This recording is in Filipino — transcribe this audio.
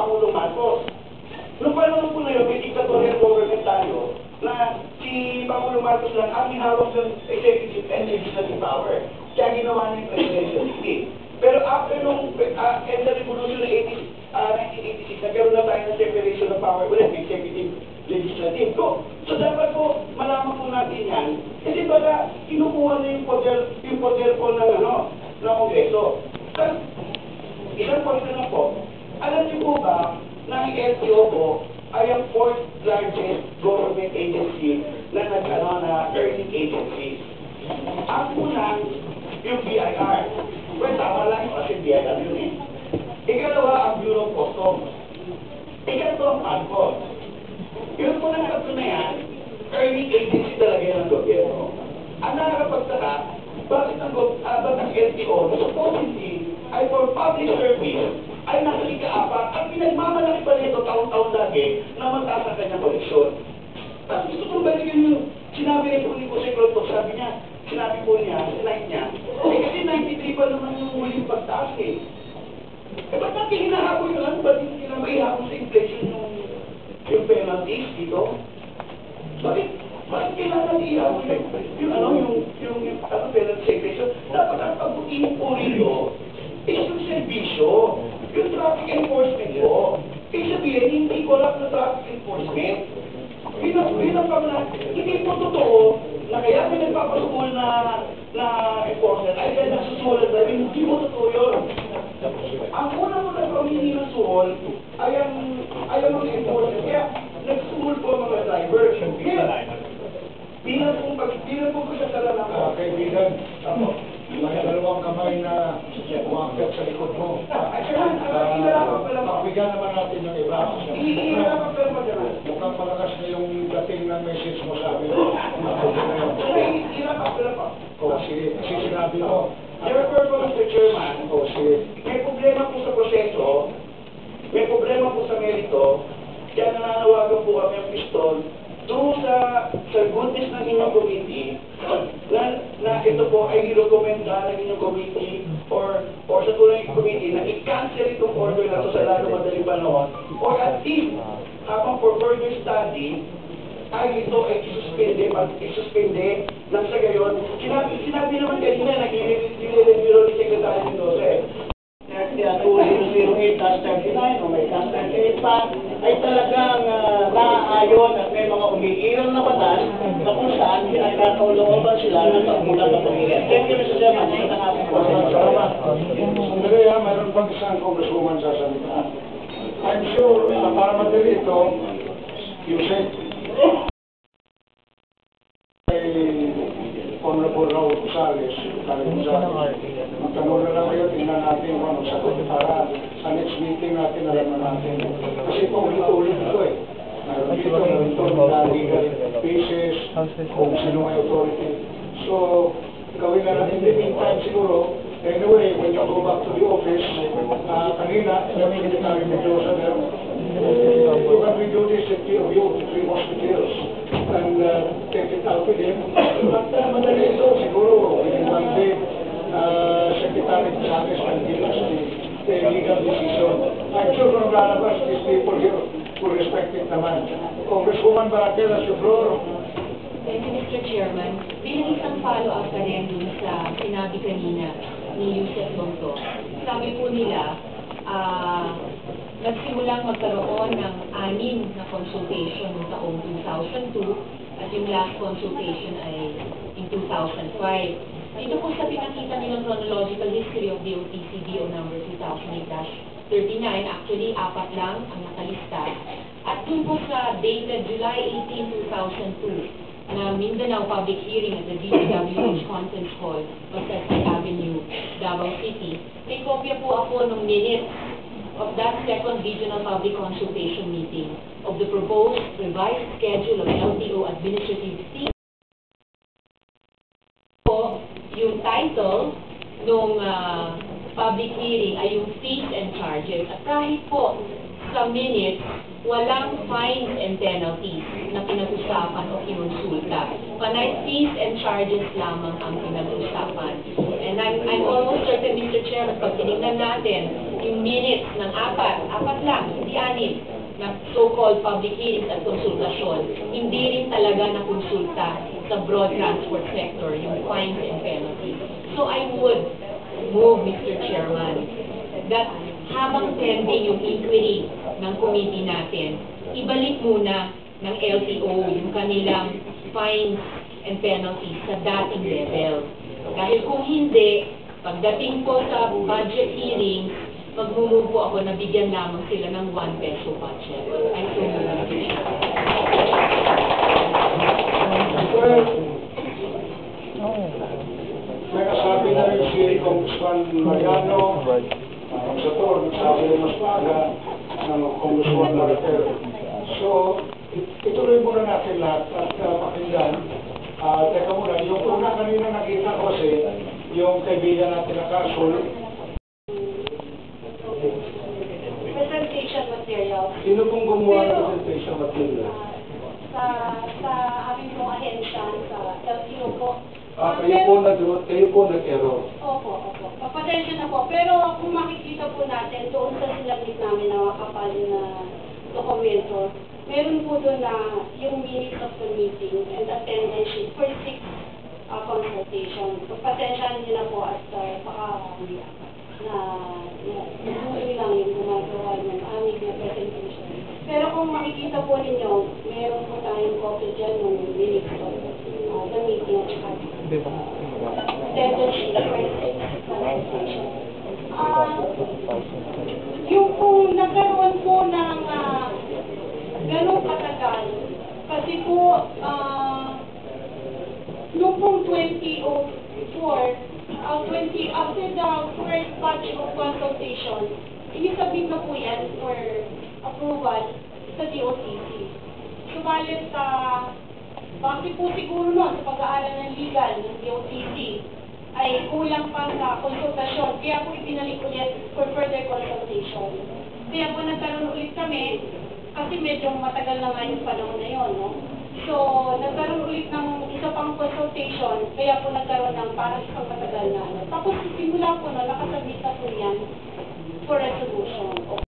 Pangulong Marcos. Noong panahon po na yun, may dictatorial government tayo na si Pangulong Marcos lang ang hinawak ng executive and legislative power. Kaya ginawa niya yung presidential decree. Pero after nung end the revolution ng 1986, nagkaroon na tayo ng separation of power ulit, executive, legislative. So dapat po, malaman po natin yan. Kasi baka kinukuha na yung poder po ng Kongreso. Isang point na po, alam niyo po ba na ang LTO po ay ang fourth largest government agency na earning agency. Ang unang, yung BIR. Well, tama lang yung kasi BIR yun eh. Ikalawa, ang Bureau of Customs. Ikalawa, ang ANCOS. Yun po na tatlo na yan, earning agency talaga yan ng gobyerno. Ang nakakapagtaka, bakit ang LTO, supposedly, ay for public service, ay nasa ika-apat, ang pinagmamalaki pa nito taon-taon lagi na mataas ang kanyang koleksyon. Tapos gusto kong balikan yung sinabi rin po ni Jose Cloto, sinabi po niya, slide niya, kasi 93 pa naman yung huling pagtaas eh. Ba't natin hinahabol yun lang? Ba't hindi nila maihabol sa inflation yung penalties dito? Bakit kailangan ihabol yung penalty sa inflation? Dapat ang pag-utiin po rin is yung servisyo, yung traffic enforcement po. Sabihin, hindi ko lang na traffic enforcement. Bilang pag hindi po totoo na kaya may nagpapasumol na enforcer ay kaya nagsusulat na rin, hindi mo totoo yun. Ang una mo na pamili ng suhol ay ang mga enforcer. Kaya nagsuhol po ang mga driver. Bilang po siya sa lalaki. Kaibigan, may dalawang kamay na umakyat sa likod mo. Pakbigyan naman natin yung iba. Mukhang malakas na yung dating ng message mo sa amin. Sige, sinabi mo. Therefore po, Mr. Chairman, may problema po sa proseso, may problema po sa merito, kaya nananawagan po kami ang pistol doon sa goodness ng inyong committee na ito po ay i-recommenda ng inyong committee or sa tunay ng committee na i-cancel itong order na ito sa lalo madaling panahon or at least habang for further study ay ito ay isuspende nang sa gayon. Sinabi naman kanina na nilireview ni Secretary Mendoza 2008-39 o may 38 pa ay talagang naaayon at may mga umiiral na batas na kung saan pinagkakaulooban sila ng pagmulang ng pamilya. Thank you, Mr. Chairman. Sandali mayroon pang isang congresswoman sasalita. I'm sure, para madali ito, yung Honorable Raul Gonzales, magtanong na lang kayo, tingnan natin kung anong sagot para sa next meeting natin, alam na natin. Kasi paulit-ulit ito eh. Mayroon dito na legal cases, kung sino may authority. So, gawin na natin. In the meantime siguro, anyway, when you go back to the office, kanina, sabi ni Secretary Mendoza na, you can redo this at POU, 3 hospitals, and take it out with him. At madali ito, siguro, within one day, Secretary Gonzales will give us the legal decision. I'm sure kung lalabas, these people here will respect it naman. Congresswoman Barakel, as your floor. Thank you, Mr. Chairman. Bilang isang follow-up ka rin dun sa sinabi kanina ni Yusef Bonto, sabi po nila, nagsimulang magkaroon ng 6 na consultation noong taong 2002 at yung last consultation ay in 2005. Dito po sa pinakita nilang chronological history of the OTCBO number 2008-39, actually 4 lang ang nakalista. At dun po sa dated July 18, 2002, na Mindanao public hearing at the DPWH Conference Hall, Massasoit Avenue, Davao City, may kopya po ako ng minutes of that second regional public consultation meeting of the proposed revised schedule of LTO administrative fees. Po, yung title ng public hearing ay yung fees and charges. At kahit po sa minutes, walang fines and penalties na pinag-usapan o kinonsulta. Panay fees and charges lamang ang pinag-usapan. And I'm almost certain, Mr. Chairman, pag tinignan natin yung minutes ng apat lang, hindi 6, na so-called public hearings at konsultasyon, hindi rin talaga nakonsulta sa broad transport sector, yung fines and penalties. So I would move, Mr. Chairman, that habang pending yung inquiry ng committee natin, ibalik muna ng LTO yung kanilang fines and penalties sa dating level. Dahil kung hindi, pagdating po sa budget hearings, magmumove po ako na bigyan lamang sila ng 1 peso budget. I so move. May kasabi na rin si Congressman Mariano, ang sator, nagsabi rin mas maaga ng Congressman Mariano. So, ituloy muna natin lahat at pakinggan. Teka muna, yung una kanina nakita ko kasi yung kaibigan natin na kasul. Presentation material. Sino pong gumawa ng presentation material? Sa aming pong ahensya, sa LTO po. Kayo po nag-error. Opo. Papatensya na po. Pero kung makikita po natin, doon sa sinabit namin na makapal na dokumento, meron po doon na yung minutes of the meeting and attendance sheet for 6 consultations. Papatensya niyo na po at baka na lang yung gumagawa ng aming presentation. Pero kung makikita po ninyo, meron po tayong copy dyan ng minutes of the meeting at saka attendance sheet for 6 consultations. Yung kung nagkaroon po ng ganong katagal, kasi po noong pong 2004, after the first batch of consultation, inisabit na po yan for approval sa DOTC. Subalit, bakit po siguro noon sa pag-aaral ng legal ng DOTC ay kulang pa sa konsultasyon, kaya po ibinalik ulit for further consultation. Kaya po nagkaroon ulit kami, kasi medyo matagal na nga yung panahon na yun, no? So, nagkaroon ulit ng isa pang consultation, kaya po nagkaroon ng parang isang matagal na. Tapos, simula po na nakasabit na po yan for resolution.